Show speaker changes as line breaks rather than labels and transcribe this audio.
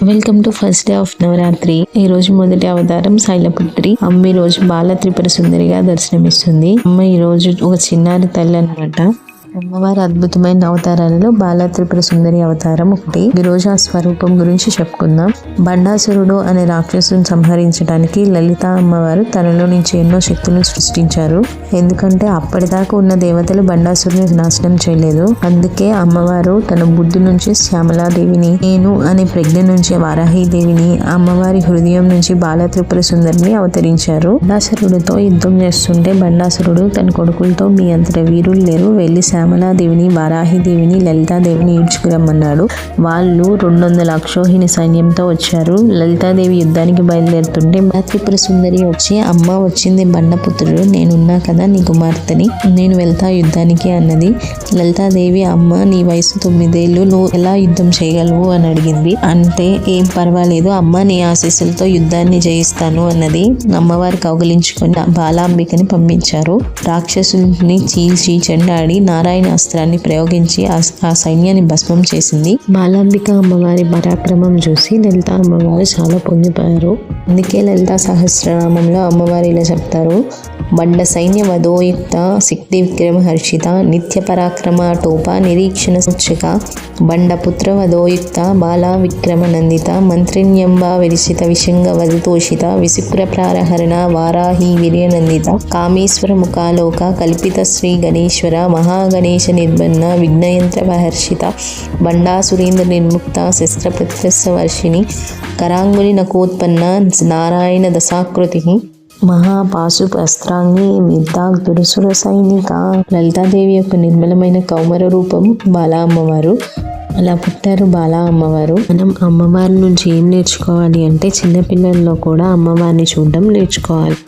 Welcome to first day of Navratri. ఈ రోజు మొదటి అవతారం శైలపుత్రి. అమ్మ ఈ రోజు బాల త్రిపుర సుందరిగా దర్శనమిస్తుంది. అమ్మ ఈ రోజు ఒక చిన్నారి తల్లి అన్నమాట. అమ్మవారి అద్భుతమైన అవతారాలలో బాల త్రిపుర సుందరి అవతారం ఒకటి. ఈ రోజు ఆ స్వరూపం గురించి చెప్పుకుందాం. బండాసురుడు అనే రాక్షసుని సంహరించడానికి లలిత అమ్మవారు తనలో నుంచి ఎన్నో శక్తులను సృష్టించారు. ఎందుకంటే అప్పటిదాకా ఉన్న దేవతలు బండాసురుని నాశనం చేయలేదు. అందుకే అమ్మవారు తన బుద్ధి నుంచి శ్యామలాదేవిని, నేను అనే ప్రజ్ఞ నుంచి వారాహీదేవిని, అమ్మవారి హృదయం నుంచి బాల త్రిపుర సుందరిని అవతరించారు. బండాసురుడితో యుద్ధం చేస్తుంటే బండాసురుడు తన కొడుకులతో మీ అంతట వీరులు లేరు, వెళ్లి శ్యామలాదేవిని, వారాహిదేవిని, లలితాదేవిని ఈడ్చుకురమ్మన్నాడు. వాళ్ళు 200 అక్షోహిణి సైన్యంతో వచ్చారు. లలితాదేవి యుద్ధానికి బయలుదేరుతుంటే త్రిపుర సుందరి వచ్చి, అమ్మ వచ్చింది బండపుత్రుడు, నేనున్నా కదా నీ కుమార్తెని, నేను వెళ్తా యుద్ధానికి అన్నది. లలితాదేవి, అమ్మ నీ వయసు 9 ఏళ్ళు, నువ్వు ఎలా యుద్ధం చేయగలవు అని అడిగింది. అంటే ఏం పర్వాలేదు అమ్మ, నీ ఆశీస్సులతో యుద్ధాన్ని జయిస్తాను అన్నది. అమ్మవారి కౌగలించుకొని బాలాంబికని పంపించారు. రాక్షసుల్ని చీల్చి చెండాడి నారాయణ అస్త్రాన్ని ప్రయోగించి ఆ సైన్యాన్ని భస్మం చేసింది. బాలాంబిక అమ్మవారి పరాక్రమం చూసి లలిత అమ్మవారు చాలా పొంగిపోయారు. అందుకే లలిత సహస్రనామంలో అమ్మవారు ఇలా చెప్తారు: బండ సైన్య వధోయుక్త, శక్తి విక్రమ హర్షిత, నిత్య పరాక్రమ టోప, నిరీక్షణ సూచక, బండ పుత్ర వధోయుక్త, బాలా విక్రమ నందిత, మంత్రిణ్యంబ విరిసిత, విషంగ వధతోషిత, విశుక్ర ప్రారహరణ, వారాహి వీర్యనందిత, కామేశ్వర ముఖాలోక, కల్పిత శ్రీ గణేశ్వర, మహాగణేశ నిర్బన్న, విఘ్నయంత్ర వహర్షిత, బండాసురేంద్ర నిర్ముక్త, శస్త్ర ప్రత్యవర్షిణి, కరాంగులి నకోత్పన్న, నారాయణ దశాకృతి, మహాపాశు అస్త్రాంగి, విద్యాదురుసుర సైనిక. లలితాదేవి యొక్క నిర్మలమైన కౌమర రూపం బాలా అమ్మవారు. అలా పుట్టారు బాలా అమ్మవారు. మనం అమ్మవారి నుంచి ఏం నేర్చుకోవాలి అంటే చిన్నపిల్లల్లో కూడా అమ్మవారిని చూడడం నేర్చుకోవాలి.